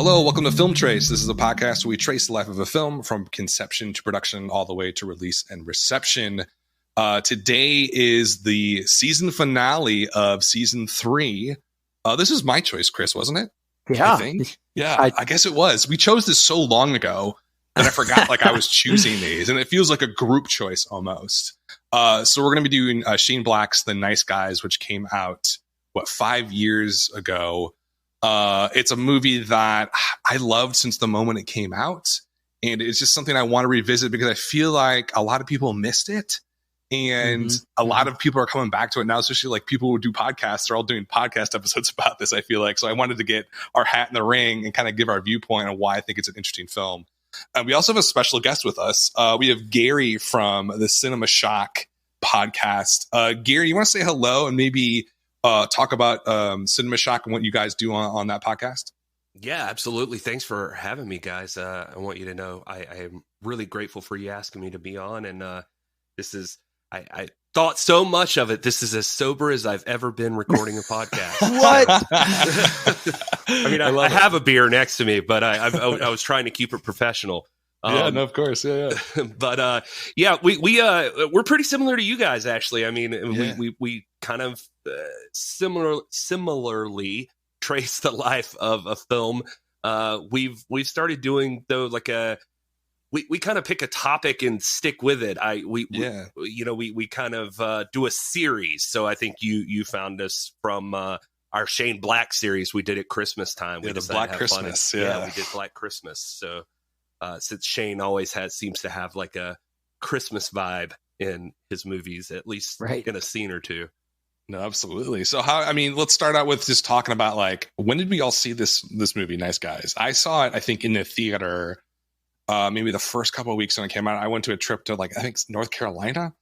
Hello, welcome to Film Trace. This is a podcast where we trace the life of a film from conception to production all the way to release and reception. Today is the season finale of season 3. This is my choice, Chris, wasn't it? Yeah. I think. Yeah, I guess it was. We chose this so long ago that I forgot I was choosing these, and it feels like a group choice almost. So we're going to be doing Shane Black's The Nice Guys, which came out, 5 years ago. It's a movie that I loved since the moment it came out. And it's just something I want to revisit because I feel like a lot of people missed it. And a lot of people are coming back to it now, especially people who do podcasts. They're all doing podcast episodes about this, I feel like. So I wanted to get our hat in the ring and kind of give our viewpoint on why I think it's an interesting film. We also have a special guest with us. We have Gary from the Cinema Shock podcast. Gary, you want to say hello and maybe talk about Cinema Shock and what you guys do on that podcast? Yeah, absolutely. Thanks for having me, guys. I want you to know I am really grateful for you asking me to be on. And this is, I thought so much of it. This is as sober as I've ever been recording a podcast. What? I mean, I have a beer next to me, but I was trying to keep it professional. Yeah, no, of course. Yeah. But we're pretty similar to you guys, actually. I mean, we kind of similarly trace the life of a film. We've started doing though we kind of pick a topic and stick with it. We kind of do a series. So I think you found us from our Shane Black series we did at Christmas time. We did Black Christmas. Yeah, we did Black Christmas. So since Shane always seems to have a Christmas vibe in his movies, at least in a scene or two. No, absolutely. So let's start out with just talking about when did we all see this movie, Nice Guys? I saw it, I think, in the theater maybe the first couple of weeks when it came out. I went to a trip to I think North Carolina,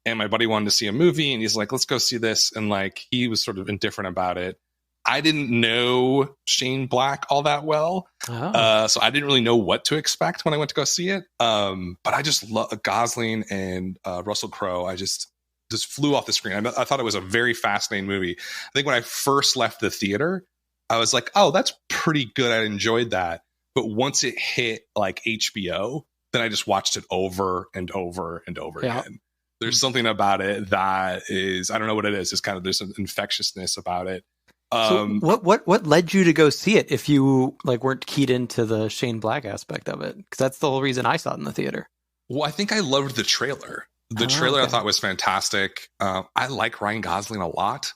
and my buddy wanted to see a movie, and he's like, let's go see this. And he was sort of indifferent about it. I didn't know Shane Black all that well. So I didn't really know what to expect when I went to go see it. But I just love Gosling and Russell Crowe. I just flew off the screen. I thought it was a very fascinating movie. I think when I first left the theater, I was like, oh, that's pretty good. I enjoyed that. But once it hit HBO, then I just watched it over and over and over again. There's something about it that is, I don't know what it is. It's kind of, there's an infectiousness about it. So what led you to go see it if you weren't keyed into the Shane Black aspect of it? Because that's the whole reason I saw it in the theater. Well, I think I loved the trailer. The trailer I thought was fantastic. I like Ryan Gosling a lot.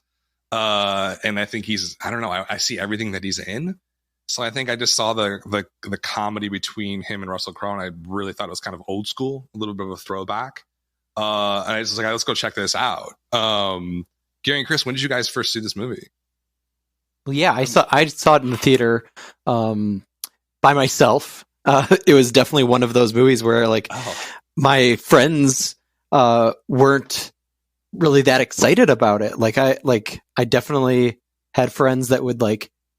And I think I see everything that he's in. So I think I just saw the comedy between him and Russell Crowe, and I really thought it was kind of old school, a little bit of a throwback. And I was let's go check this out. Gary and Chris, when did you guys first see this movie? Well, yeah, I saw it in the theater by myself. It was definitely one of those movies where my friends weren't really that excited about it. I definitely had friends that would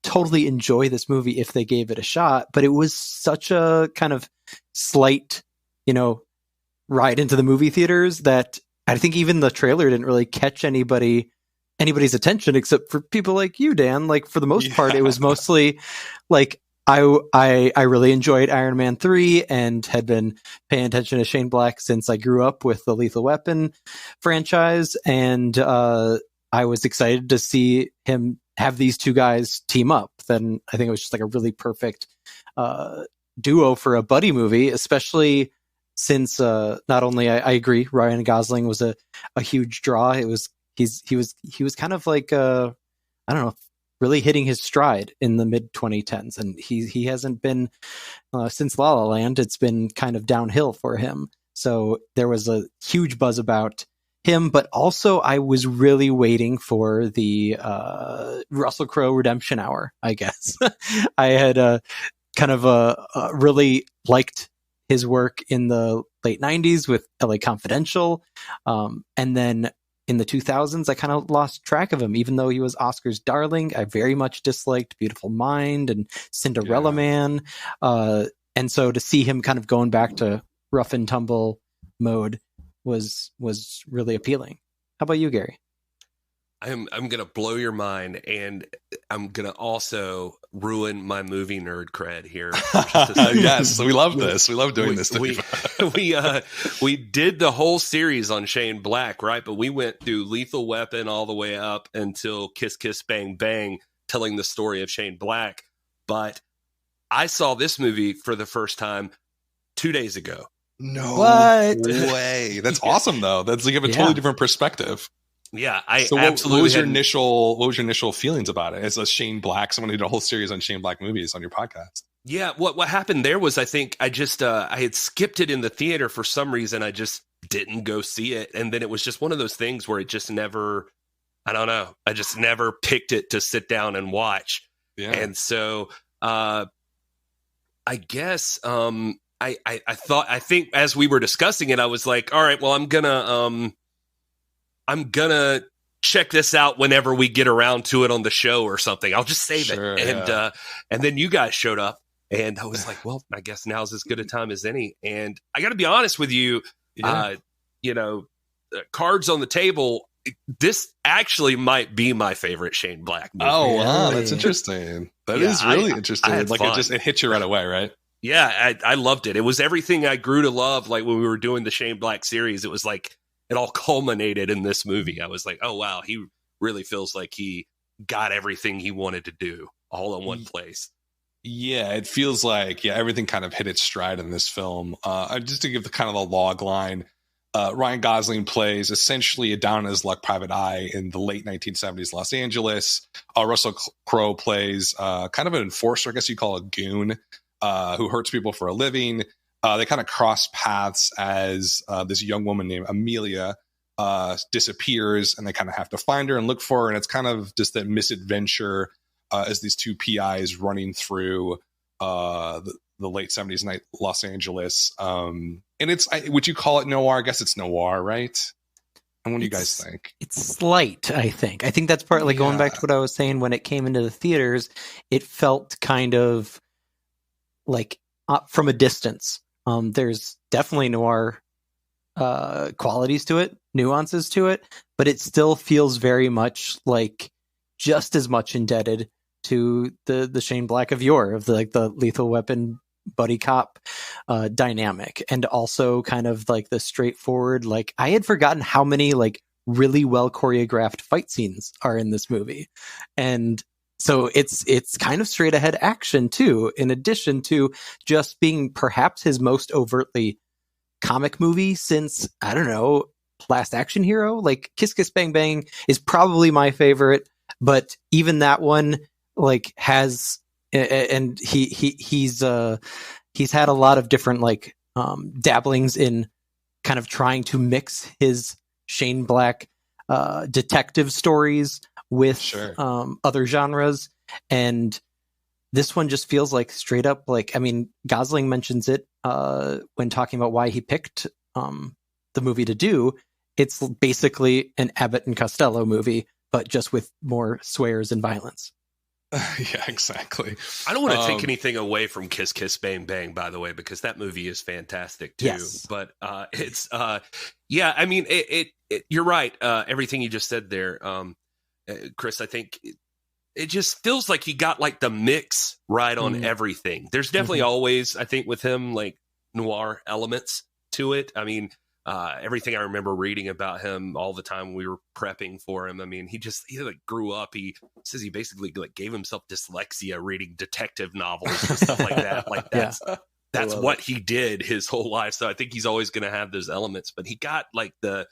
totally enjoy this movie if they gave it a shot, but it was such a kind of slight, ride into the movie theaters that I think even the trailer didn't really catch anybody's attention except for people like you, Dan. For the most part, it was mostly I really enjoyed Iron Man 3 and had been paying attention to Shane Black since I grew up with the Lethal Weapon franchise. And I was excited to see him have these two guys team up. Then I think it was just a really perfect duo for a buddy movie, especially since not only I agree Ryan Gosling was a huge draw. He was kind of I don't know, really hitting his stride in the mid 2010s, and he hasn't been since La La Land. It's been kind of downhill for him. So there was a huge buzz about him, but also I was really waiting for the Russell Crowe redemption hour, I guess. I had really liked his work in the late 90s with LA Confidential, and then in the 2000s, I kind of lost track of him, even though he was Oscar's darling. I very much disliked Beautiful Mind and Cinderella Man. And so to see him kind of going back to rough and tumble mode was really appealing. How about you, Gary? I'm gonna blow your mind, and I'm gonna also ruin my movie nerd cred here. Yes, we love this. We love doing this. We did the whole series on Shane Black, right? But we went through Lethal Weapon all the way up until Kiss Kiss Bang Bang, telling the story of Shane Black. But I saw this movie for the first time 2 days ago. No way. That's awesome, though. That's like, you have a totally different perspective. Yeah, what was your initial feelings about it as a Shane Black, someone who did a whole series on Shane Black movies on your podcast? Yeah, what happened there was, I think I just I had skipped it in the theater for some reason. I just didn't go see it, and then it was just one of those things where it just never, I don't know, I just never picked it to sit down and watch. Yeah. And so I guess I think as we were discussing it, I was like, all right, well, I'm gonna check this out whenever we get around to it on the show or something. I'll just save it. And then you guys showed up, and I was like, well, I guess now's as good a time as any. And I got to be honest with you, cards on the table, this actually might be my favorite Shane Black movie. Oh, wow, that's interesting. That is really interesting. It hit you right away, right? Yeah, I loved it. It was everything I grew to love. Like when we were doing the Shane Black series, it was like it all culminated in this movie. I was like, oh, wow, he really feels like he got everything he wanted to do all in one place. Yeah, it feels like everything kind of hit its stride in this film. Just to give the kind of the log line, Ryan Gosling plays essentially a down on his luck private eye in the late 1970s Los Angeles. Russell Crowe plays kind of an enforcer, I guess you call a goon, who hurts people for a living. They kind of cross paths as this young woman named Amelia disappears, and they kind of have to find her and look for her. And it's kind of just that misadventure as these two PIs running through the late 70s night Los Angeles. And it's, would you call it noir? I guess it's noir, right? And what do you guys think? It's slight, I think. I think that's partly going back to what I was saying when it came into the theaters. It felt kind of like from a distance. There's definitely noir qualities to it, nuances to it, but it still feels very much like just as much indebted to the Shane Black of yore, of the Lethal Weapon buddy cop dynamic, and also kind of like the straightforward, like I had forgotten how many like really well choreographed fight scenes are in this movie. And so it's kind of straight ahead action too, in addition to just being perhaps his most overtly comic movie since, I don't know, Last Action Hero. Like Kiss Kiss Bang Bang is probably my favorite, but even that one like has, and he's had a lot of different like dabblings in kind of trying to mix his Shane Black detective stories with other genres, and this one just feels like straight up, like, I mean, Gosling mentions it when talking about why he picked the movie to do. It's basically an Abbott and Costello movie, but just with more swears and violence. Yeah, exactly. I don't want to take anything away from Kiss Kiss Bang Bang, by the way, because that movie is fantastic too. Yes. But it's yeah, I mean, it you're right. Everything you just said there, Chris, I think it just feels like he got like the mix right on everything. There's definitely always, I think, with him, like noir elements to it. I mean, everything I remember reading about him all the time when we were prepping for him. I mean, he like grew up. He says he basically like gave himself dyslexia reading detective novels and stuff like that. Like that's what he did his whole life. So I think he's always going to have those elements, but he got like the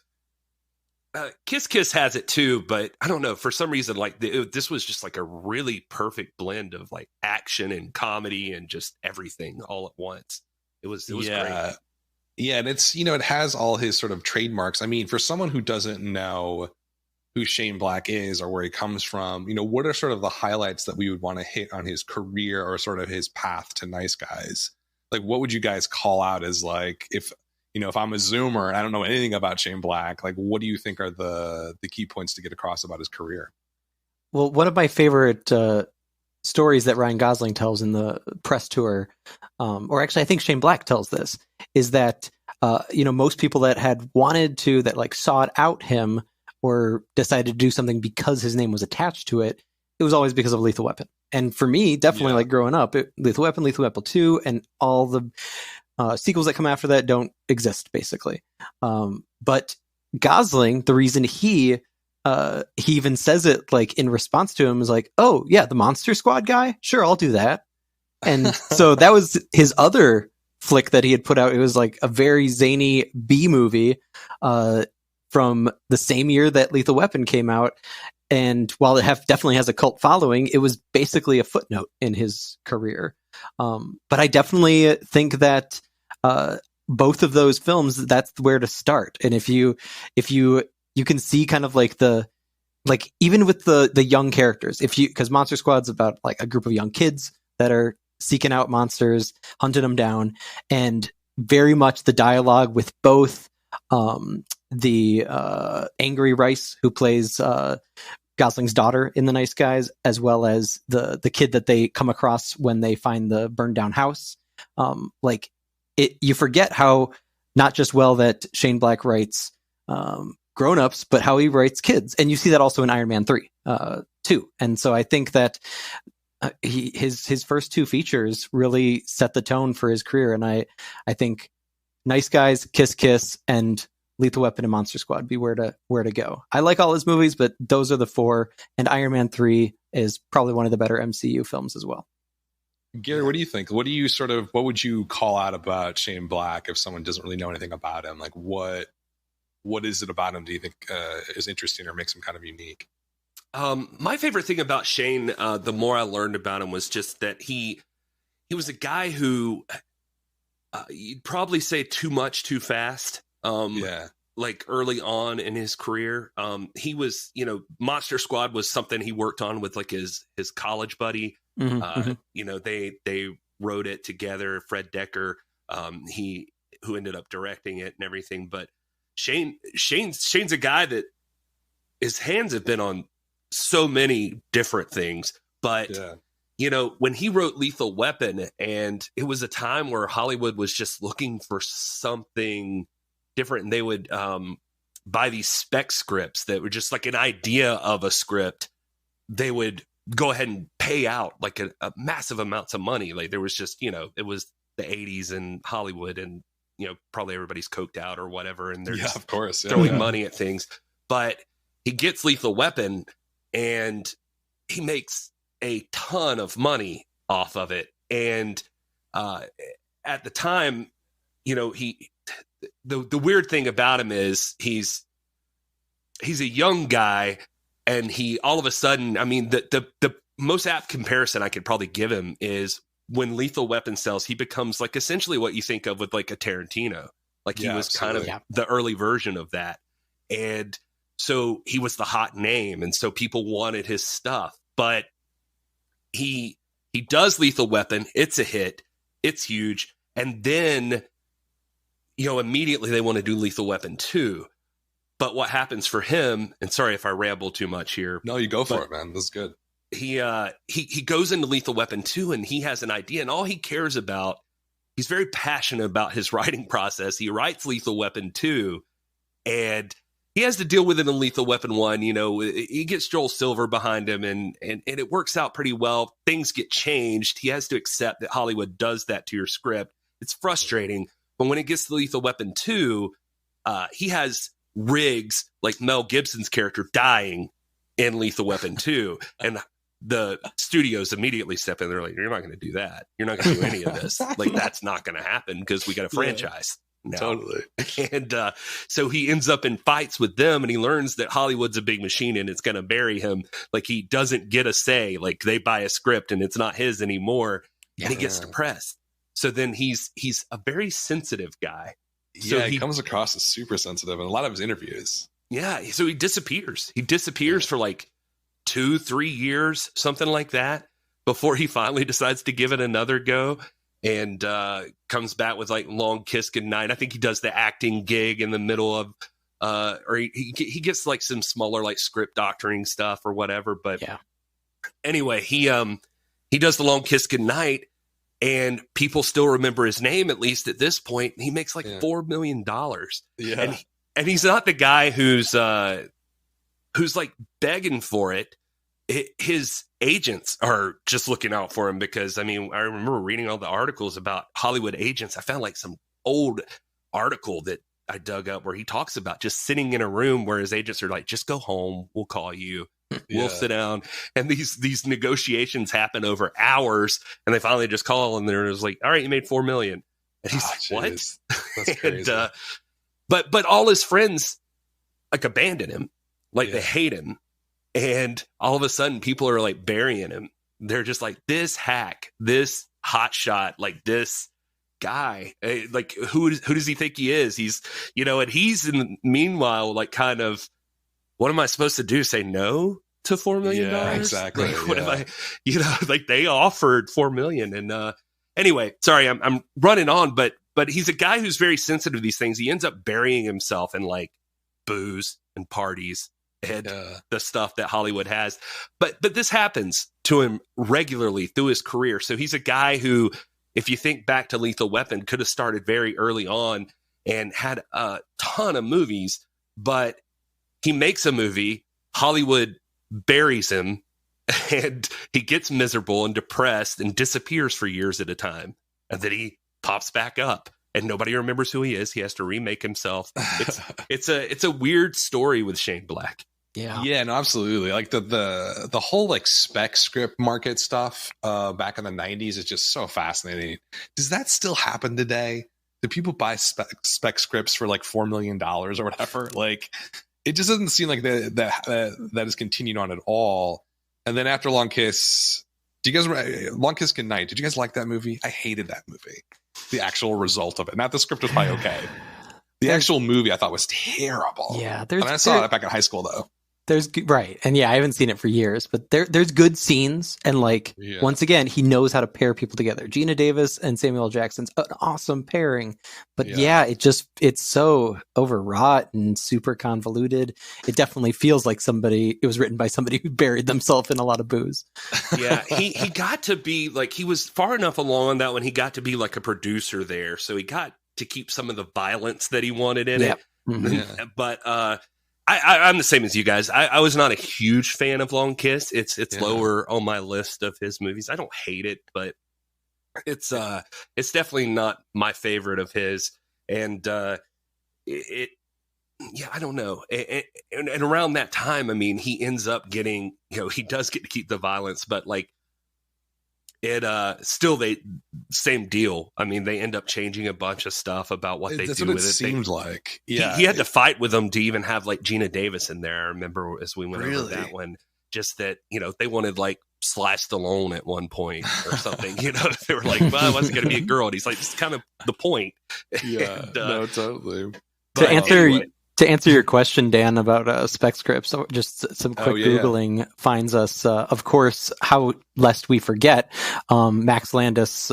Kiss Kiss has it too, but I don't know, for some reason, like this was just like a really perfect blend of like action and comedy and just everything all at once. It was great. Yeah, and it's, it has all his sort of trademarks. I mean, for someone who doesn't know who Shane Black is or where he comes from, what are sort of the highlights that we would want to hit on his career or sort of his path to Nice Guys? Like, what would you guys call out as like, if I'm a Zoomer and I don't know anything about Shane Black, like, what do you think are the key points to get across about his career? Well, one of my favorite stories that Ryan Gosling tells in the press tour, or actually I think Shane Black tells this, is that most people that had wanted to, that like sought out him or decided to do something because his name was attached to it, it was always because of Lethal Weapon. And for me, definitely like growing up, Lethal Weapon 2, and all the sequels that come after that don't exist, basically. But Gosling, the reason he even says it like in response to him is like, oh yeah, the Monster Squad guy, sure, I'll do that. And so that was his other flick that he had put out. It was like a very zany B movie from the same year that Lethal Weapon came out. And while it definitely has a cult following, it was basically a footnote in his career. But I definitely think that both of those films, that's where to start. And if you can see kind of like even with the young characters, because Monster Squad's about like a group of young kids that are seeking out monsters, hunting them down, and very much the dialogue with both the angry Rice, who plays Gosling's daughter in The Nice Guys, as well as the kid that they come across when they find the burned down house. You forget how not just well that Shane Black writes grown-ups, but how he writes kids. And you see that also in Iron Man 3 too. And so I think that his first two features really set the tone for his career. And I think Nice Guys, Kiss Kiss, and Lethal Weapon and Monster Squad be where to go. I like all his movies, but those are the four. And Iron Man 3 is probably one of the better MCU films as well. Gary, what do you think? What would you call out about Shane Black if someone doesn't really know anything about him? Like what is it about him do you think is interesting or makes him kind of unique? My favorite thing about Shane, the more I learned about him, was just that he was a guy who you'd probably say too much too fast. Like early on in his career, he was, Monster Squad was something he worked on with like his college buddy. They wrote it together. Fred Decker, who ended up directing it and everything. But Shane's a guy that his hands have been on so many different things. But when he wrote Lethal Weapon, and it was a time where Hollywood was just looking for something different, and they would buy these spec scripts that were just like an idea of a script. They would go ahead and pay out like a massive amounts of money. Like there was just, it was the 80s in Hollywood, and probably everybody's coked out or whatever, and they're just of course throwing money at things. But he gets Lethal Weapon, and he makes a ton of money off of it. And at the time, the weird thing about him is he's a young guy, and he all of a sudden, I mean, the most apt comparison I could probably give him is when Lethal Weapon sells, he becomes like essentially what you think of with like a Tarantino. Like he was kind of the early version of that. And so he was the hot name, and so people wanted his stuff. But he does Lethal Weapon. It's a hit. It's huge. And then, immediately they want to do Lethal Weapon 2. But what happens for him, and sorry if I ramble too much here. No, you go for it, man. This is good. He goes into Lethal Weapon 2, and he has an idea, and all he cares about, he's very passionate about his writing process. He writes Lethal Weapon 2, and he has to deal with it in Lethal Weapon 1. He gets Joel Silver behind him, and it works out pretty well. Things get changed. He has to accept that Hollywood does that to your script. It's frustrating. But when it gets to Lethal Weapon 2, he has Riggs, like Mel Gibson's character, dying in Lethal Weapon 2. And the studios immediately step in. They're like, you're not going to do that. You're not going to do any of this. Like, that's not going to happen because we got a franchise. No. Totally. And so he ends up in fights with them, and he learns that Hollywood's a big machine and it's going to bury him. Like, he doesn't get a say. Like, they buy a script and it's not his anymore. And he gets depressed. So then he's a very sensitive guy. So he comes across as super sensitive in a lot of his interviews. Yeah. So he disappears. He disappears for like 2-3 years, something like that, before he finally decides to give it another go. And comes back with like Long Kiss Goodnight. I think he does the acting gig in the middle of, or he gets like some smaller like script doctoring stuff or whatever. But anyway, he does the Long Kiss Goodnight, and people still remember his name, at least at this point. He makes like $4 million. Yeah, and he's not the guy who's who's like begging for it. His agents are just looking out for him because, I mean, I remember reading all the articles about Hollywood agents. I found like some old article that I dug up where he talks about just sitting in a room where his agents are like, just go home. We'll call you. We'll sit down. And these negotiations happen over hours. And they finally just call and they're just like, all right, you made $4 million. And he's like, what? That's crazy. And, but all his friends like abandon him. Like they hate him. And all of a sudden people are like burying him. They're just like, this hack, this hotshot, like this guy, like who does he think he is? He's, you know, and he's in the meanwhile, like kind of, what am I supposed to do? Say no to $4 million? Yeah, exactly. Like, what am I, you know, like they offered $4 million. And anyway, sorry, I'm running on, but he's a guy who's very sensitive to these things. He ends up burying himself in like booze and parties and the stuff that Hollywood has. But this happens to him regularly through his career. So he's a guy who, if you think back to Lethal Weapon, could have started very early on and had a ton of movies, but he makes a movie, Hollywood buries him, and he gets miserable and depressed and disappears for years at a time. And then he pops back up and nobody remembers who he is. He has to remake himself. It's a weird story with Shane Black. Yeah, no, absolutely. Like the whole like spec script market stuff back in the 90s is just so fascinating. Does that still happen today? Do people buy spec scripts for like $4 million or whatever? Like, it just doesn't seem like that has continued on at all. And then after Long Kiss, Long Kiss Goodnight, did you guys like that movie? I hated that movie. The actual result of it. Not the script was probably okay. The actual movie I thought was terrible. Yeah, and I saw it back in high school though. Right. And yeah, I haven't seen it for years, but there's good scenes. And like, once again, he knows how to pair people together. Gina Davis and Samuel L. Jackson's an awesome pairing. But it's so overwrought and super convoluted. It definitely feels like it was written by somebody who buried themselves in a lot of booze. Yeah. He got to be like, he was far enough along on that when he got to be like a producer there. So he got to keep some of the violence that he wanted in it. Mm-hmm. But, I'm the same as you guys. I was not a huge fan of Long Kiss. It's lower on my list of his movies. I don't hate it, but it's definitely not my favorite of his. And I don't know. And around that time, I mean, he ends up getting, you know, he does get to keep the violence, but like it still same deal. I mean, they end up changing a bunch of stuff about what they do with it. Seemed like he had to fight with them to even have like Gina Davis in there. I remember as we went over that one, just that, you know, they wanted like Sly Stallone at one point or something. You know, they were like, well, it wasn't going to be a girl. And he's like, it's kind of the point. Yeah, and, no, totally. To answer your question, Dan, about spec scripts, just some quick Googling finds us, of course, how lest we forget, Max Landis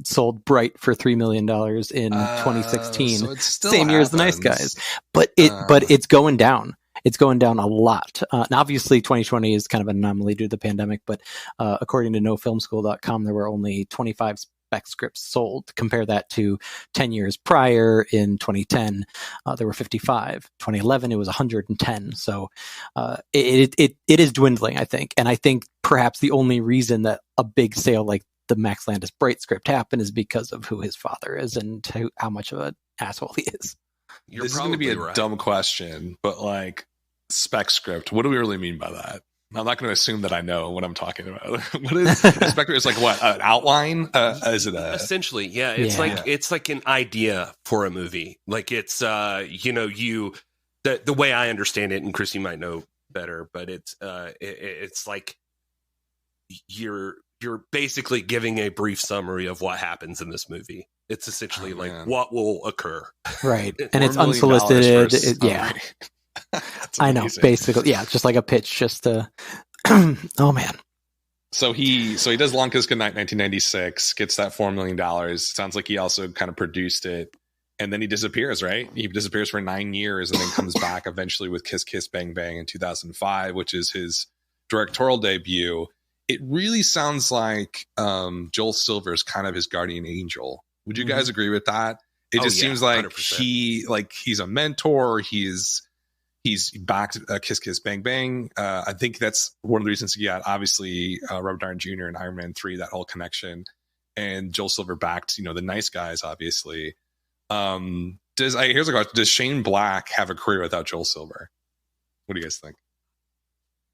sold Bright for $3 million in 2016, so same year as The Nice Guys. But it's going down. It's going down a lot. And obviously, 2020 is kind of an anomaly due to the pandemic, but according to nofilmschool.com, there were only 25 spec scripts sold. Compare that to 10 years prior. In 2010, there were 55. 2011, it was 110. So it is dwindling, I think. And I think perhaps the only reason that a big sale like the Max Landis Bright script happened is because of who his father is and how much of an asshole he is. This is going to be a dumb question, but like spec script, what do we really mean by that? I'm not going to assume that I know what I'm talking about. What is spec script? It's like what, an outline? Is it essentially? Yeah, it's like an idea for a movie. Like it's you know, the way I understand it, and Chris, you might know better, but it's like you're basically giving a brief summary of what happens in this movie. It's essentially what will occur. Right. And it's unsolicited. I know, basically. Yeah, just like a pitch, just to oh man. So he does Long Kiss Goodnight 1996, gets that $4 million. Sounds like he also kind of produced it. And then he disappears, right? He disappears for 9 years and then comes back eventually with Kiss Kiss Bang Bang in 2005, which is his directorial debut. It really sounds like Joel Silver is kind of his guardian angel. Would you guys agree with that? It just seems like 100%. He's a mentor. He's He's backed Kiss Kiss Bang Bang. I think that's one of the reasons he got, obviously, Robert Downey Jr. in Iron Man 3, that whole connection. And Joel Silver backed, the nice guys, obviously. Here's a question. Does Shane Black have a career without Joel Silver? What do you guys think?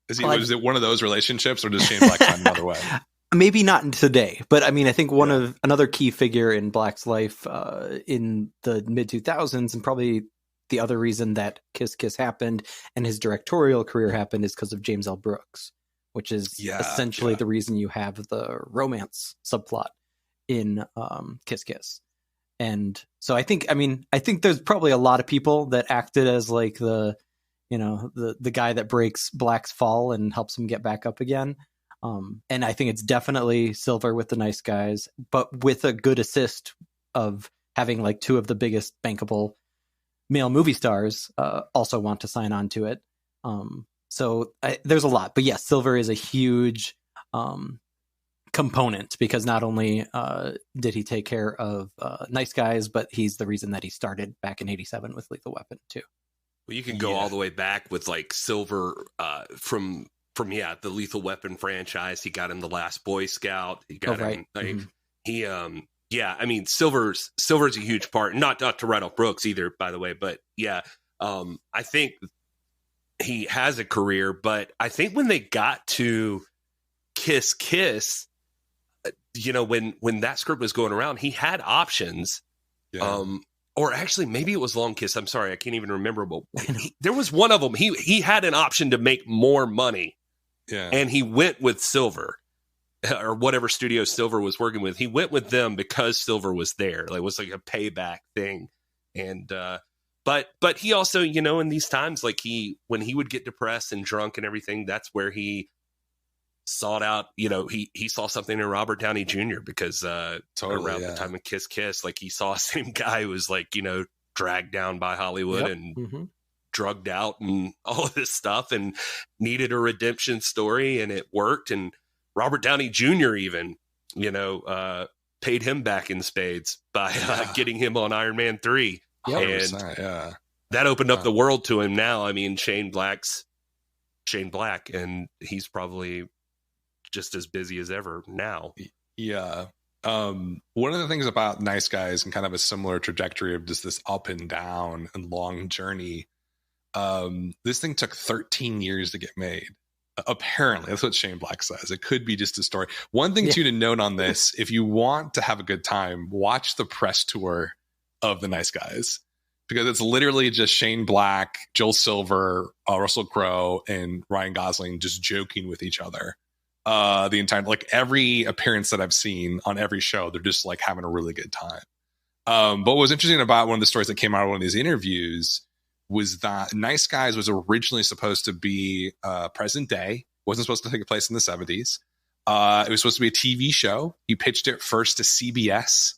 Was it one of those relationships, or does Shane Black find another way? Maybe not today, but I mean, I think another key figure in Black's life in the mid 2000s, and probably the other reason that Kiss Kiss happened and his directorial career happened, is because of James L. Brooks, which is essentially the reason you have the romance subplot in Kiss Kiss. And so I think there's probably a lot of people that acted as like the guy that breaks Black's fall and helps him get back up again. And I think it's definitely Silver with the nice guys, but with a good assist of having like two of the biggest bankable male movie stars also want to sign on to it. So there's a lot, but yes, Silver is a huge component, because not only did he take care of nice guys, but he's the reason that he started back in '87 with Lethal Weapon too. Well, you can go all the way back with like Silver from the Lethal Weapon franchise. He got him the Last Boy Scout. He got him like he I mean, Silver's a huge part. Not to write off Brooks either, by the way, but I think he has a career. But I think when they got to Kiss Kiss, when that script was going around, he had options. Yeah. Or actually, maybe it was Long Kiss. I'm sorry, I can't even remember. But there was one of them. He had an option to make more money, and he went with Silver, or whatever studio Silver was working with. He went with them because Silver was there. Like, it was like a payback thing. And but he also, in these times, like when he would get depressed and drunk and everything, that's where he sought out, he saw something in Robert Downey Jr. because around the time of Kiss Kiss, like he saw the same guy who was like, dragged down by Hollywood and drugged out and all of this stuff, and needed a redemption story, and it worked. And Robert Downey Jr. even, paid him back in spades by getting him on Iron Man 3. And that opened up the world to him. Now, I mean, Shane Black, and he's probably just as busy as ever now. Yeah. One of the things about Nice Guys, and kind of a similar trajectory of just this up and down and long journey, this thing took 13 years to get made. Apparently, that's what Shane Black says. It could be just a story. One thing too to note on this, if you want to have a good time, watch the press tour of the Nice Guys, because it's literally just Shane Black, Joel Silver, Russell Crowe, and Ryan Gosling just joking with each other. The entire, like, every appearance that I've seen on every show, they're just like having a really good time. But what was interesting about one of the stories that came out of one of these interviews was that Nice Guys was originally supposed to be present day. Wasn't supposed to take place in the 70s. It was supposed to be a TV show. He pitched it first to CBS.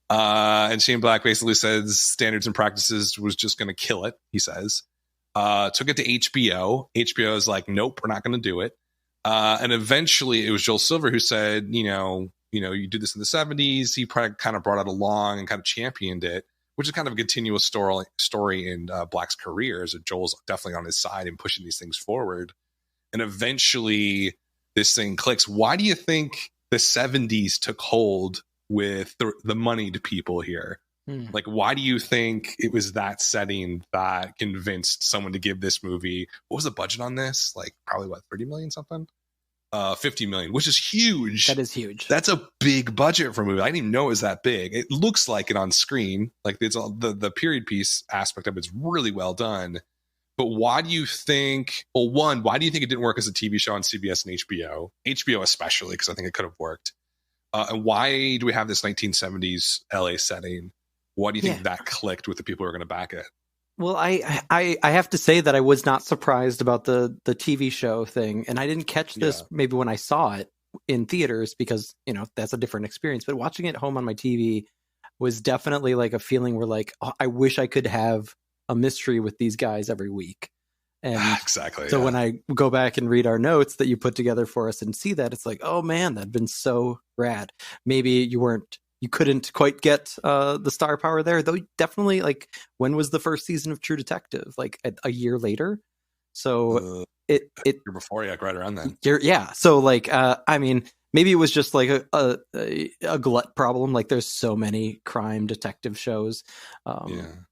And Shane Black basically says Standards and Practices was just going to kill it, he says. Took it to HBO. HBO is like, nope, we're not going to do it. And eventually it was Joel Silver who said, you do this in the 70s. He probably kind of brought it along and kind of championed it, which is kind of a continuous story in Black's career. So Joel's definitely on his side and pushing these things forward. And eventually this thing clicks. Why do you think the 70s took hold with the money to people here? Like, why do you think it was that setting that convinced someone to give this movie? What was the budget on this? Like, probably what, 30 million something? 50 million, which is huge. That is huge. That's a big budget for a movie. I didn't even know it was that big. It looks like it on screen. Like, it's all, the period piece aspect of it's really well done. But why do you think? Well, one, why do you think it didn't work as a TV show on CBS and HBO? HBO especially, because I think it could have worked. And why do we have this 1970s LA setting? Why do you think that clicked with the people who are going to back it? Well, I have to say that I was not surprised about the TV show thing, and I didn't catch this maybe when I saw it in theaters, because that's a different experience. But watching it home on my TV was definitely like a feeling where, like, oh, I wish I could have a mystery with these guys every week. And exactly. So when I go back and read our notes that you put together for us and see that, it's like, oh man, that'd been so rad. Maybe you weren't you couldn't quite get the star power there, though. Definitely, like, when was the first season of True Detective? Like a year later. So it year before, yeah, right around then. Yeah. So like, I mean, maybe it was just like a glut problem. Like, there's so many crime detective shows,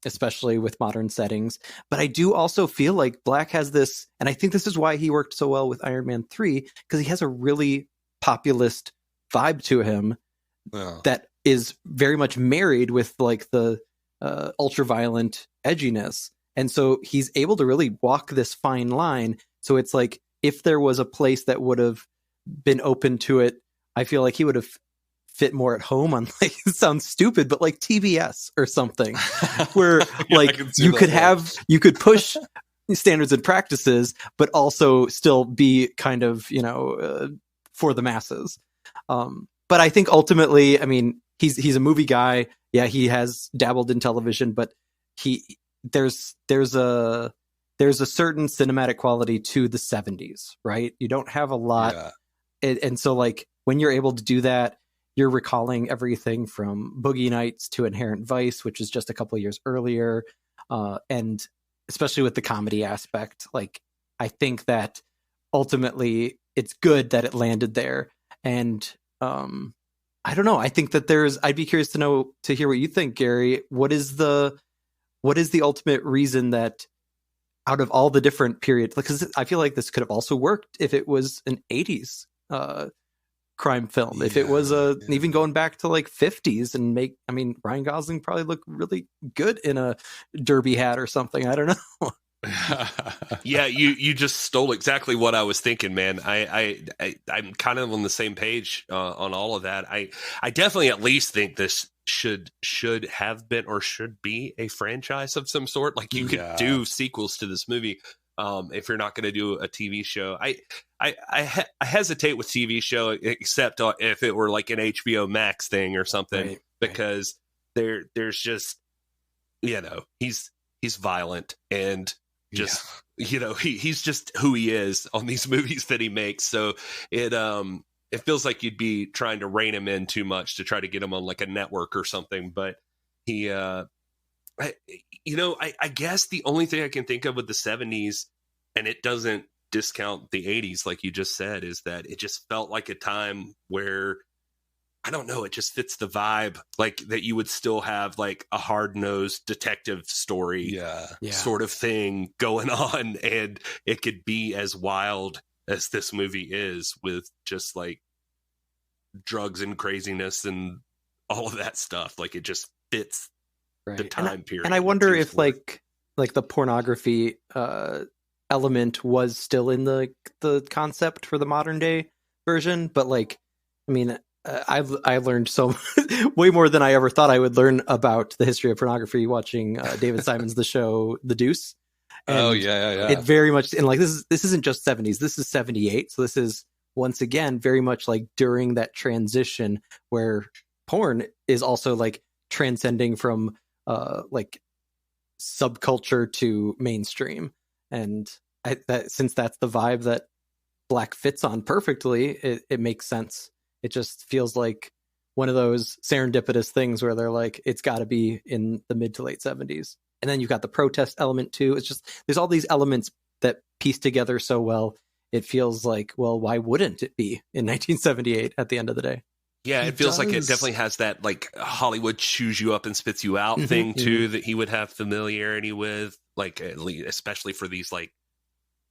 especially with modern settings. But I do also feel like Black has this, and I think this is why he worked so well with Iron Man 3, because he has a really populist vibe to him that is very much married with like the ultra violent edginess. And so he's able to really walk this fine line. So it's like, if there was a place that would have been open to it, I feel like he would have fit more at home on, like, it sounds stupid, but like TBS or something, where like you could push standards and practices, but also still be kind of, for the masses. But I think ultimately, I mean, he's a movie guy. Yeah, he has dabbled in television, but there's a certain cinematic quality to the 70s, right? You don't have a lot. And so like, when you're able to do that, you're recalling everything from Boogie Nights to Inherent Vice, which is just a couple of years earlier. And especially with the comedy aspect, like, I think that ultimately it's good that it landed there. And I don't know. I think that I'd be curious to hear what you think, Gary. What is the ultimate reason that, out of all the different periods, because I feel like this could have also worked if it was an 80s crime film, if it was even going back to like 50s, and Ryan Gosling probably looked really good in a derby hat or something. I don't know. Yeah, you just stole exactly what I was thinking, man. I'm kind of on the same page on all of that. I definitely at least think this should have been, or should be, a franchise of some sort. Like, you could do sequels to this movie if you're not going to do a TV show. I hesitate with TV show, except if it were like an HBO Max thing or something, right, because there's just, he's violent, and just he's just who he is on these movies that he makes. So it feels like you'd be trying to rein him in too much to try to get him on like a network or something. But he I guess the only thing I can think of with the 70s, and it doesn't discount the 80s like you just said, is that it just felt like a time where, I don't know, it just fits the vibe, like that you would still have like a hard-nosed detective story sort of thing going on, and it could be as wild as this movie is, with just like drugs and craziness and all of that stuff. Like, it just fits the time period. And I wonder if like the pornography element was still in the concept for the modern day version, but like, I mean, I've learned so way more than I ever thought I would learn about the history of pornography watching David Simon's The Show, The Deuce. And it very much, and like, this isn't just 70s, this is 78. So this is, once again, very much like during that transition where porn is also like transcending from like subculture to mainstream. And since that's the vibe that Black fits on perfectly, it makes sense. It just feels like one of those serendipitous things where they're like, it's got to be in the mid to late 70s. And then you've got the protest element too. It's just, there's all these elements that piece together so well. It feels like, well, why wouldn't it be in 1978 at the end of the day? Yeah, it feels like it definitely has that like Hollywood chews you up and spits you out thing too, that he would have familiarity with, like, at least, especially for these like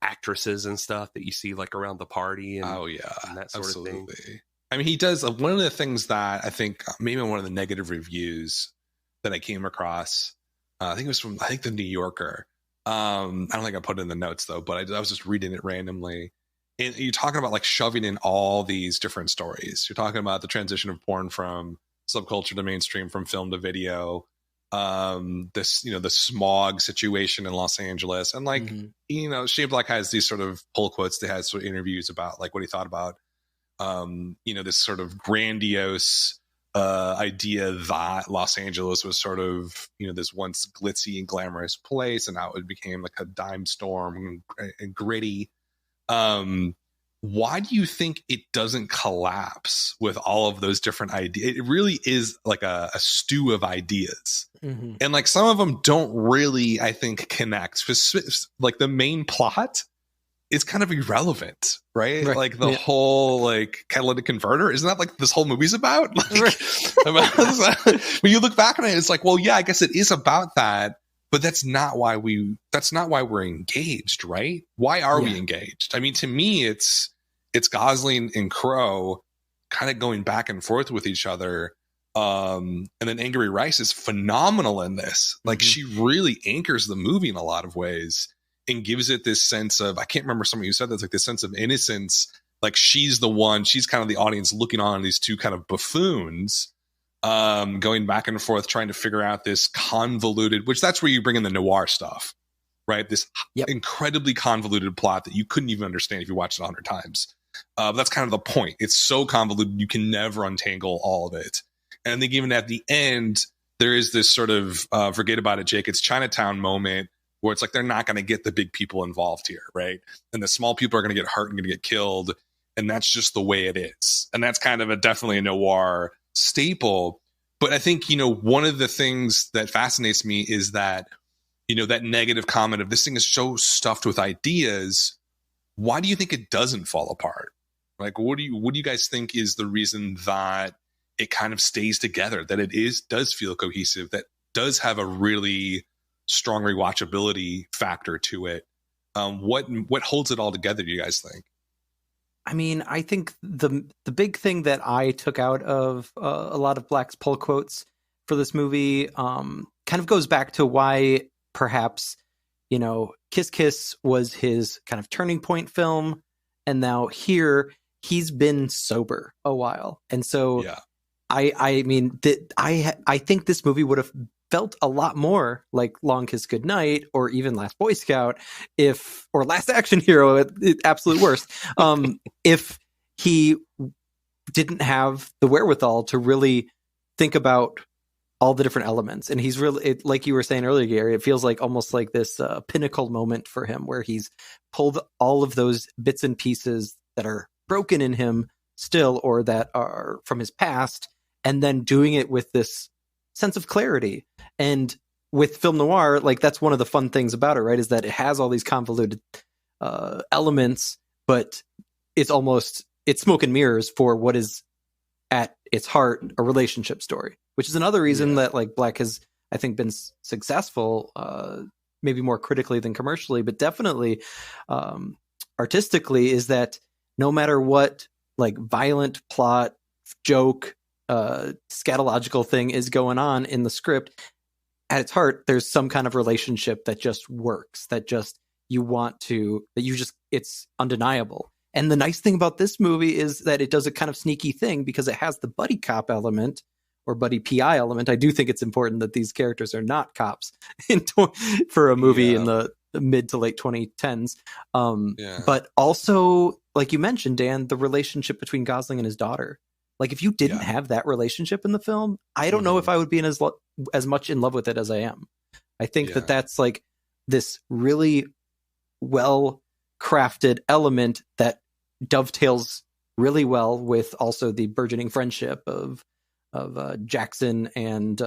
actresses and stuff that you see like around the party and and that sort of thing. I mean, he does one of the things that I think maybe one of the negative reviews that I came across. I think it was from the New Yorker. I don't think I put it in the notes though, but I was just reading it randomly. And you're talking about like shoving in all these different stories. You're talking about the transition of porn from subculture to mainstream, from film to video. This, the smog situation in Los Angeles, and like, Shane Black has these sort of pull quotes. They had sort of interviews about like what he thought about, this sort of grandiose idea that Los Angeles was sort of, this once glitzy and glamorous place, and how it became like a dime storm and gritty. why do you think it doesn't collapse with all of those different ideas? It really is like a stew of ideas. Mm-hmm. And like some of them don't really, I think, connect. Like the main plot is kind of irrelevant, right? Like the whole like catalytic converter, isn't that like this whole movie's about? Like, when you look back on it, it's like, well, yeah, I guess it is about that. But that's not why we're engaged, right? Why are we engaged? I mean, to me, it's Gosling and Crowe kind of going back and forth with each other. And then Angry Rice is phenomenal in this. Like she really anchors the movie in a lot of ways and gives it this sense of, I can't remember somebody who said that's like this sense of innocence. Like she's kind of the audience looking on these two kind of buffoons. Going back and forth, trying to figure out this convoluted, which that's where you bring in the noir stuff, right? This incredibly convoluted plot that you couldn't even understand if you watched it 100 times. That's kind of the point. It's so convoluted, you can never untangle all of it. And I think even at the end, there is this sort of, forget about it, Jake, it's Chinatown moment where it's like, they're not going to get the big people involved here, right? And the small people are going to get hurt and going to get killed. And that's just the way it is. And that's kind of definitely a noir staple. But I think, one of the things that fascinates me is that, that negative comment of this thing is so stuffed with ideas. Why do you think it doesn't fall apart? Like, what do you guys think is the reason that it kind of stays together, that it does feel cohesive, that does have a really strong rewatchability factor to it? What holds it all together, do you guys think? I mean, I think the big thing that I took out of a lot of Black's pull quotes for this movie kind of goes back to why perhaps, Kiss Kiss was his kind of turning point film. And now here he's been sober a while. And so I mean, I think this movie would have felt a lot more like Long Kiss Goodnight or even Last Boy Scout or Last Action Hero at absolute worst, if he didn't have the wherewithal to really think about all the different elements. And he's really, like you were saying earlier, Gary, it feels like almost like this pinnacle moment for him where he's pulled all of those bits and pieces that are broken in him still, or that are from his past, and then doing it with this sense of clarity. And with film noir, like that's one of the fun things about it, right? Is that it has all these convoluted elements, but it's smoke and mirrors for what is at its heart a relationship story, which is another reason that like Black has, I think, been successful, maybe more critically than commercially, but definitely artistically, is that no matter what like violent plot, joke, scatological thing is going on in the script, at its heart there's some kind of relationship that just works, it's undeniable. And the nice thing about this movie is that it does a kind of sneaky thing because it has the buddy cop element or buddy PI element. I do think it's important that these characters are not cops for a movie in the mid to late 2010s. But also, like you mentioned, Dan, the relationship between Gosling and his daughter. Like if you didn't have that relationship in the film, I don't know if I would be as much in love with it as I am. I think that's like this really well crafted element that dovetails really well with also the burgeoning friendship of Jackson and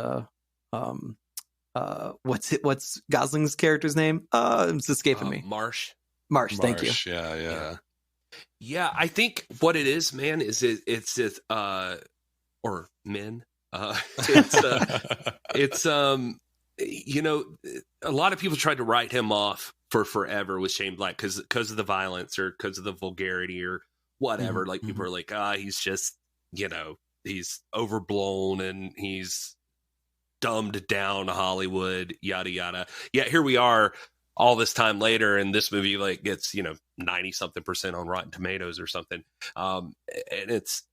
what's Gosling's character's name? It's escaping me. Marsh. Thank you. Yeah, I think what it is, man, is it's or men. It's a lot of people tried to write him off for forever with Shane Black because of the violence or because of the vulgarity or whatever. Like people are like, he's just, he's overblown and he's dumbed down Hollywood, yada yada. Yeah, here we are all this time later, and this movie like gets 90-something% on Rotten Tomatoes or something. And it's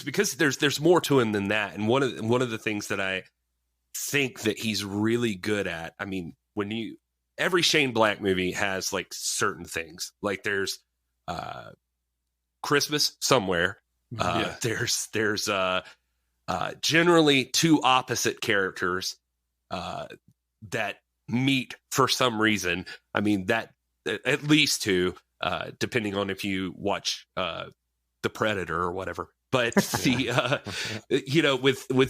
because there's more to him than that. And one of the things that I think that he's really good at, I mean, every Shane Black movie has like certain things. Like there's Christmas Somewhere. There's generally two opposite characters that meet for some reason. I mean, that at least two. depending on if you watch The Predator or whatever. But with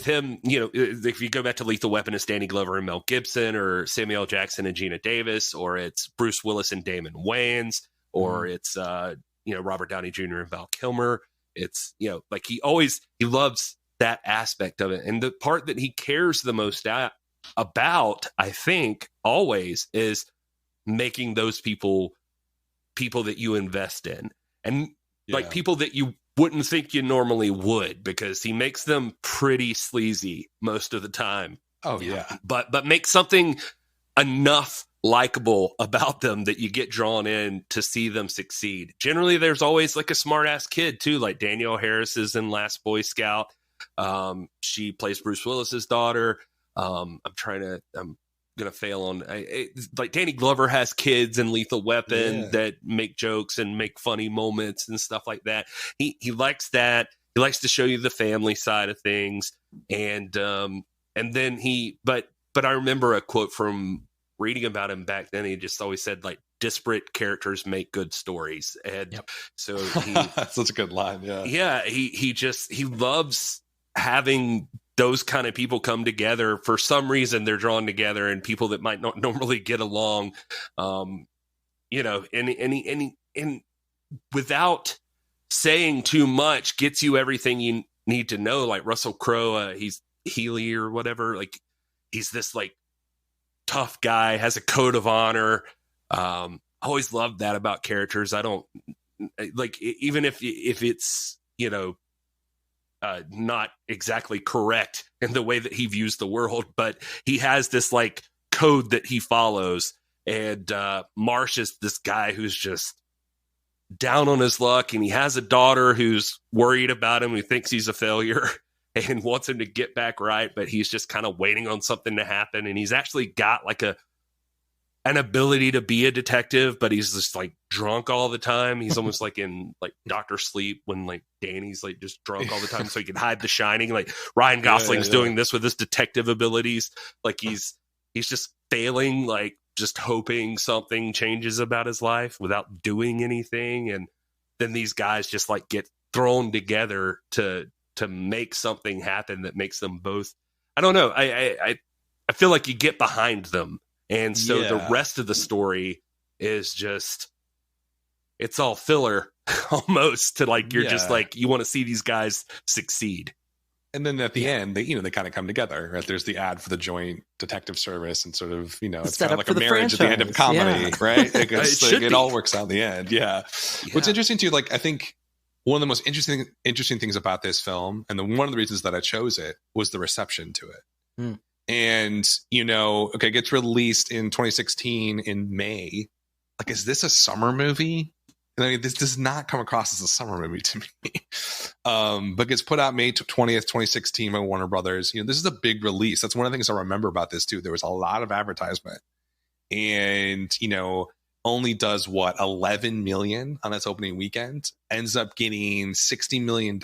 him, if you go back to Lethal Weapon, it's Danny Glover and Mel Gibson, or Samuel L. Jackson and Gina Davis, or it's Bruce Willis and Damon Wayans, or it's Robert Downey Jr. and Val Kilmer. It's like he loves that aspect of it, and the part that he cares the most about, I think, always is making those people that you invest in, and like people that you wouldn't think you normally would, because he makes them pretty sleazy most of the time. Oh yeah. But make something enough likable about them that you get drawn in to see them succeed. Generally, there's always like a smart ass kid too, like Danielle Harris is in Last Boy Scout. She plays Bruce Willis's daughter. I'm gonna fail on like Danny Glover has kids in Lethal Weapon that make jokes and make funny moments and stuff like that. He likes that. He likes to show you the family side of things, and then but I remember a quote from reading about him back then. He just always said, like, disparate characters make good stories, and so that's such a good line. He loves having those kind of people come together. For some reason, they're drawn together, and people that might not normally get along, and without saying too much, gets you everything you need to know. Like Russell Crowe, he's Healy or whatever. Like, he's this like tough guy, has a code of honor. I always loved that about characters. I don't like, even if it's not exactly correct in the way that he views the world, but he has this like code that he follows. And Marsh is this guy who's just down on his luck, and he has a daughter who's worried about him, who thinks he's a failure and wants him to get back right, but he's just kind of waiting on something to happen. And he's actually got like an ability to be a detective, but he's just like drunk all the time. He's almost like in like Dr. Sleep, when like Danny's like just drunk all the time so he can hide The Shining. Like Ryan Gosling's doing this with his detective abilities. Like he's just failing, like just hoping something changes about his life without doing anything. And then these guys just like get thrown together to make something happen that makes them both, I don't know. I feel like you get behind them. And so the rest of the story is just, it's all filler almost, to like, you're just like, you want to see these guys succeed. And then at the end, they kind of come together, right? There's the ad for the joint detective service, and sort of, it's kind of like a marriage at the end of comedy, right? It all works out in the end. Yeah. What's interesting too, like, I think one of the most interesting things about this film, and one of the reasons that I chose it, was the reception to it. And, it gets released in 2016 in May. Like, is this a summer movie? I mean, this does not come across as a summer movie to me. But gets put out May 20th, 2016 by Warner Brothers. This is a big release. That's one of the things I remember about this too. There was a lot of advertisement, and, only does 11 million on its opening weekend, ends up getting $60 million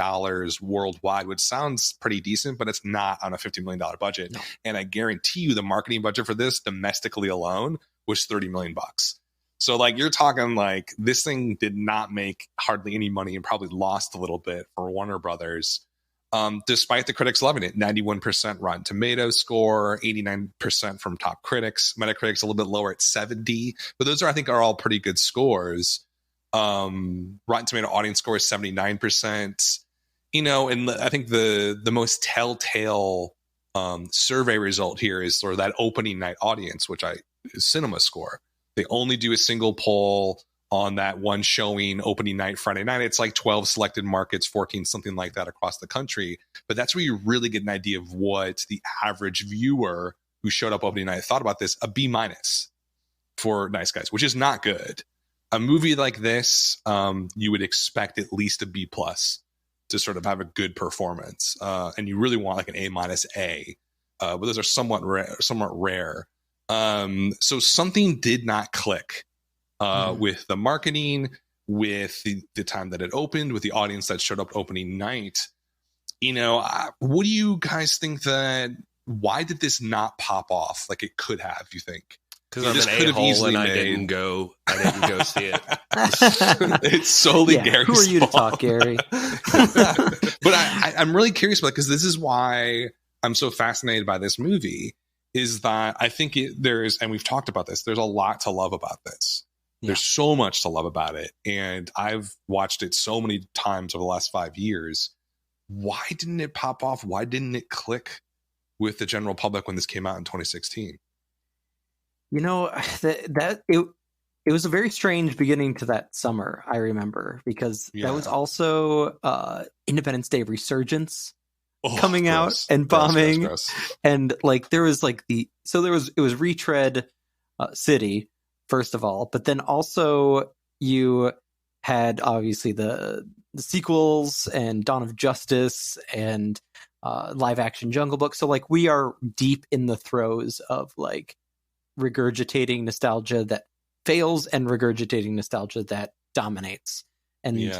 worldwide, which sounds pretty decent, but it's not on a $50 million budget. No. And I guarantee you the marketing budget for this domestically alone was $30 million. So like, you're talking like, this thing did not make hardly any money and probably lost a little bit for Warner Brothers. Despite the critics loving it, 91% Rotten Tomatoes score, 89% from top critics. Metacritic's a little bit lower at 70, but those I think are all pretty good scores. Rotten Tomato audience score is 79%. And I think the most telltale survey result here is sort of that opening night audience, which is cinema score. They only do a single poll on that one showing opening night Friday night. It's like 12 selected markets, 14, something like that across the country. But that's where you really get an idea of what the average viewer who showed up opening night thought about this. A B- for Nice Guys, which is not good. A movie like this, you would expect at least a B+ to sort of have a good performance. And you really want like an A-, but those are somewhat rare. So something did not click with the marketing, with the time that it opened, with the audience that showed up opening night. What do you guys think why did this not pop off like it could have, you think? Because I'm an a-hole and I didn't go see it. It's solely Gary's Who are you fault. to talk, Gary? But I'm really curious about it, because this is why I'm so fascinated by this movie, is that I think there's, and we've talked about this, there's a lot to love about this. Yeah. There's so much to love about it. And I've watched it so many times over the last 5 years. Why didn't it pop off? Why didn't it click with the general public when this came out in 2016? You know, it was a very strange beginning to that summer, I remember, because that was also Independence Day Resurgence coming out and bombing. Gross. And like there was like it was Retread City, first of all, but then also you had obviously the sequels and Dawn of Justice and live action Jungle Book. So like we are deep in the throes of like regurgitating nostalgia that fails and regurgitating nostalgia that dominates. And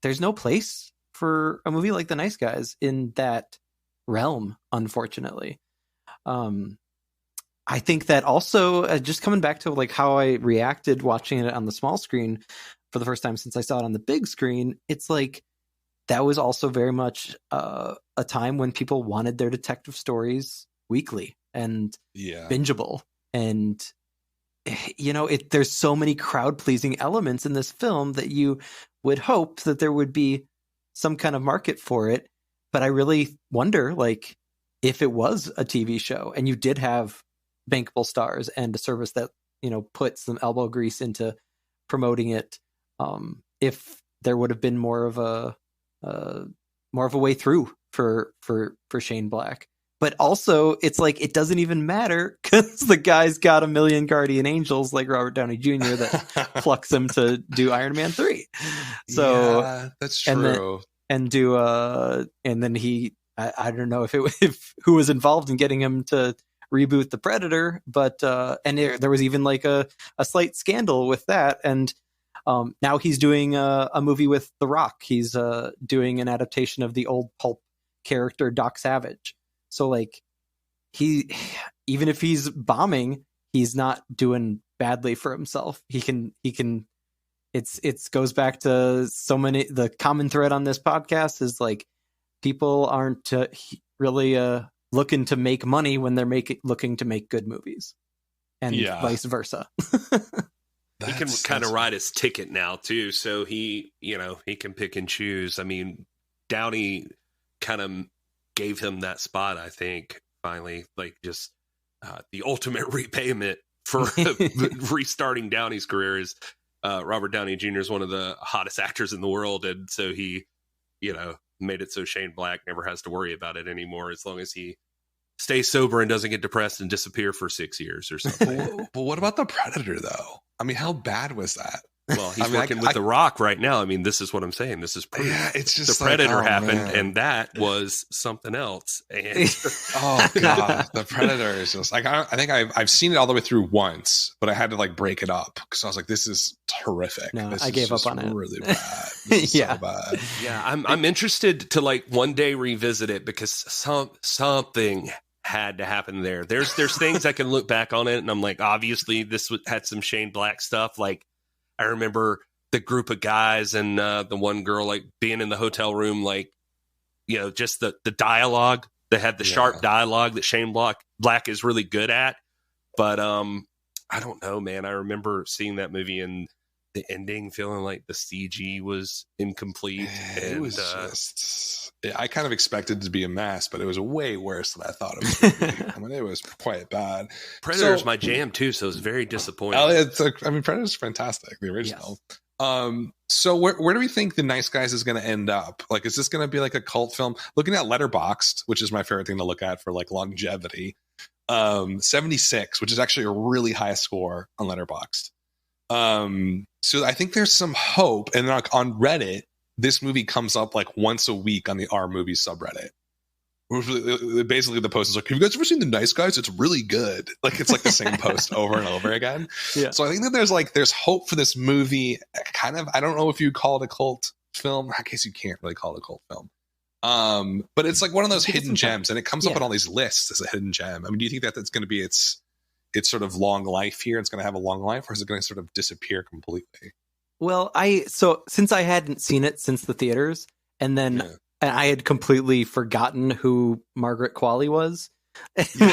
there's no place for a movie like The Nice Guys in that realm, unfortunately. I think that also just coming back to like how I reacted watching it on the small screen for the first time since I saw it on the big screen, it's like that was also very much a time when people wanted their detective stories weekly and bingeable. And, you know, there's so many crowd pleasing elements in this film that you would hope that there would be some kind of market for it. But I really wonder, like, if it was a TV show and you did have bankable stars and a service that, you know, put some elbow grease into promoting it, if there would have been more of a way through for Shane Black. But also, it's like it doesn't even matter because the guy's got a million guardian angels like Robert Downey Jr. that plucks him to do Iron Man 3. So that's true. And then he, I don't know if who was involved in getting him to reboot The Predator, but and there was even like a slight scandal with that. And now he's doing a movie with The Rock. He's doing an adaptation of the old pulp character Doc Savage. So like even if he's bombing, he's not doing badly for himself. He can it's goes back to so many, the common thread on this podcast is like people aren't really looking to make money when they're looking to make good movies, and vice versa. He can kind of ride his ticket now too, so he can pick and choose. I mean, Downey kind of gave him that spot, I think, finally, like just the ultimate repayment for restarting Downey's career is Robert Downey Jr. is one of the hottest actors in the world, and so he, made it so Shane Black never has to worry about it anymore as long as he stays sober and doesn't get depressed and disappear for 6 years or something. But what about The Predator, though? I mean, how bad was that? Well, he's working with The Rock right now. I mean, this is what I'm saying. This is proof. Yeah, it's just The Predator happened, and that was something else. And oh god, The Predator is just like I think I've seen it all the way through once, but I had to like break it up because I was like, this is horrific. No, this I gave up on it. Really bad. So bad. Yeah, I'm interested to like one day revisit it because something had to happen there. There's things I can look back on it, and I'm like, obviously this had some Shane Black stuff. Like I remember the group of guys and the one girl like being in the hotel room, like just the dialogue. They had the sharp dialogue that Shane Black is really good at. But I don't know, man. I remember seeing that movie and the ending feeling like the CG was incomplete. It was just, I kind of expected it to be a mess, but it was way worse than I thought it was going to be. I mean, it was quite bad. Predator's my jam too, so it was very disappointing. Predator's fantastic, the original. Yes. So where do we think The Nice Guys is going to end up? Like, is this going to be like a cult film? Looking at Letterboxd, which is my favorite thing to look at for like longevity, 76, which is actually a really high score on Letterboxd. So I think there's some hope, and like on Reddit, this movie comes up like once a week on the R Movies subreddit. Basically, the post is like, "Have you guys ever seen The Nice Guys? It's really good." Like it's like the same post over and over again. Yeah. So I think that there's hope for this movie. Kind of, I don't know if you call it a cult film. I guess you can't really call it a cult film. But it's like one of those hidden gems, and it comes up on all these lists as a hidden gem. I mean, do you think that that's going to be its its sort of long life here? It's going to have a long life, or is it going to sort of disappear completely? Well, since I hadn't seen it since the theaters, and then I had completely forgotten who Margaret Qualley was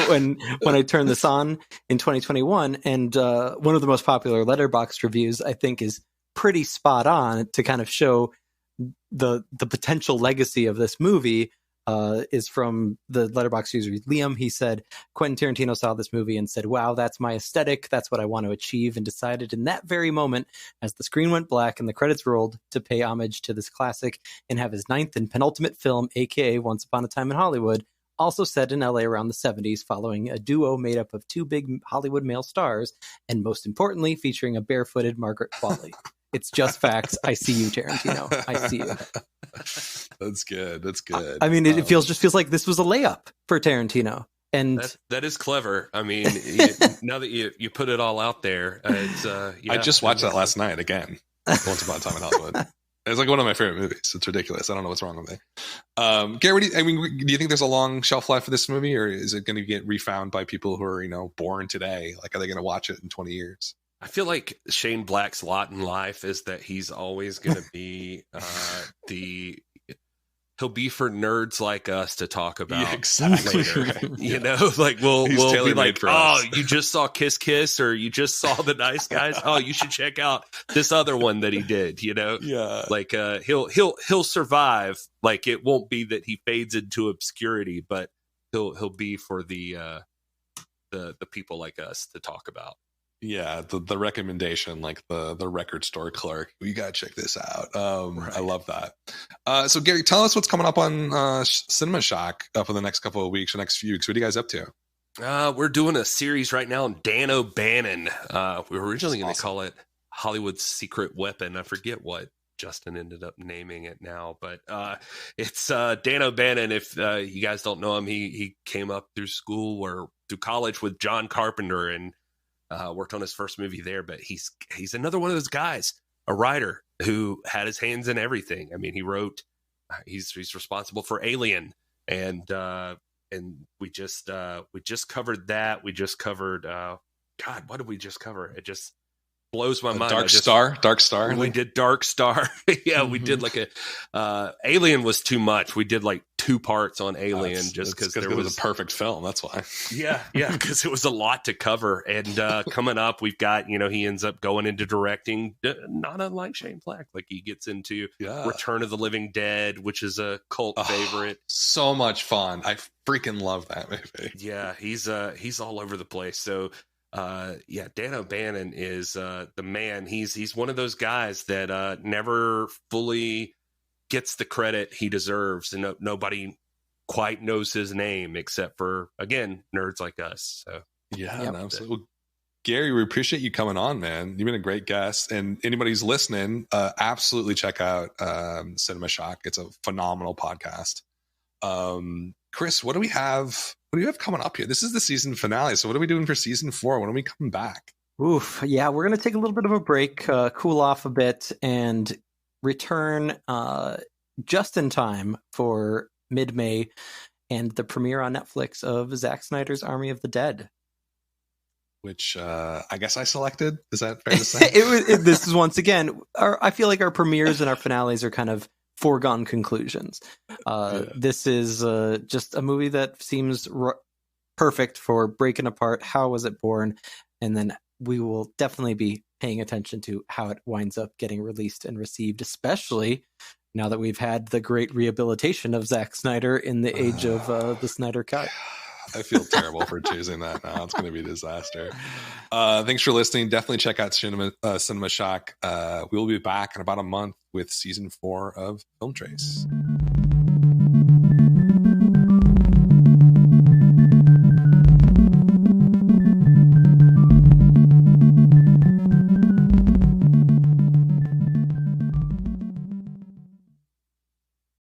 when I turned this on in 2021, and one of the most popular Letterboxd reviews, I think, is pretty spot on to kind of show the potential legacy of this movie. Is from the Letterboxd user Liam. He said, Quentin Tarantino saw this movie and said, wow, that's my aesthetic. That's what I want to achieve, and decided in that very moment, as the screen went black and the credits rolled, to pay homage to this classic and have his 9th and penultimate film, aka Once Upon a Time in Hollywood, also set in LA around the 70s, following a duo made up of 2 big Hollywood male stars, and most importantly, featuring a barefooted Margaret Qualley. It's just facts. I see you, Tarantino. I see you. That's good. That's good. I mean, it feels like this was a layup for Tarantino. And that is clever. I mean, now that you put it all out there, it's, I just watched that last night again. Once Upon a Time in Hollywood. It's like one of my favorite movies. It's ridiculous. I don't know what's wrong with it. Gary, do you think there's a long shelf life for this movie, or is it going to get refound by people who are, born today? Like, are they going to watch it in 20 years? I feel like Shane Black's lot in life is that he's always going to be he'll be for nerds like us to talk about exactly later. Right. Like we'll be like, oh, you just saw Kiss Kiss, or you just saw The Nice Guys. Oh, you should check out this other one that he did. Yeah. Like he'll survive. Like, it won't be that he fades into obscurity, but he'll be for the people like us to talk about. Yeah, the recommendation, like the record store clerk. You gotta check this out. Right. I love that. So Gary, tell us what's coming up on Cinema Shock for the next couple of weeks or next few weeks. What are you guys up to? We're doing a series right now on Dan O'Bannon. We were originally going to call it Hollywood's Secret Weapon. I forget what Justin ended up naming it now, but it's Dan O'Bannon. If you guys don't know him, he came up through school or through college with John Carpenter and worked on his first movie there. But he's another one of those guys, a writer who had his hands in everything. I mean, he wrote. He's responsible for Alien, and we just covered that. We just covered. God, what did we just cover? It just blows my mind. Dark Star. We did Dark Star. Yeah, we did like a Alien was too much. We did like 2 parts on Alien just because it was a perfect film. That's why. Yeah, because it was a lot to cover. And coming up, we've got he ends up going into directing, not unlike Shane Black. Like, he gets into Return of the Living Dead, which is a cult favorite. So much fun. I freaking love that movie. Yeah, he's all over the place. So. Dan O'Bannon is the man. He's one of those guys that never fully gets the credit he deserves, and nobody quite knows his name except for, again, nerds like us. So absolutely. Well, Gary, we appreciate you coming on, man. You've been a great guest, and anybody who's listening, absolutely check out Cinema Shock. It's a phenomenal podcast. Chris, what do we have? What do you have coming up here? This is the season finale. So what are we doing for season 4? When are we coming back? Oof. Yeah, we're going to take a little bit of a break, cool off a bit, and return just in time for mid-May and the premiere on Netflix of Zack Snyder's Army of the Dead. Which I guess I selected. Is that fair to say? This is, once again, I feel like our premieres and our finales are kind of foregone conclusions. This is just a movie that seems perfect for breaking apart how was it born, and then we will definitely be paying attention to how it winds up getting released and received, especially now that we've had the great rehabilitation of Zack Snyder in the age of the Snyder Cut. I feel terrible for choosing that now. It's going to be a disaster. Thanks for listening. Definitely check out Cinema Shock. We'll be back in about a month with season 4 of Film Trace.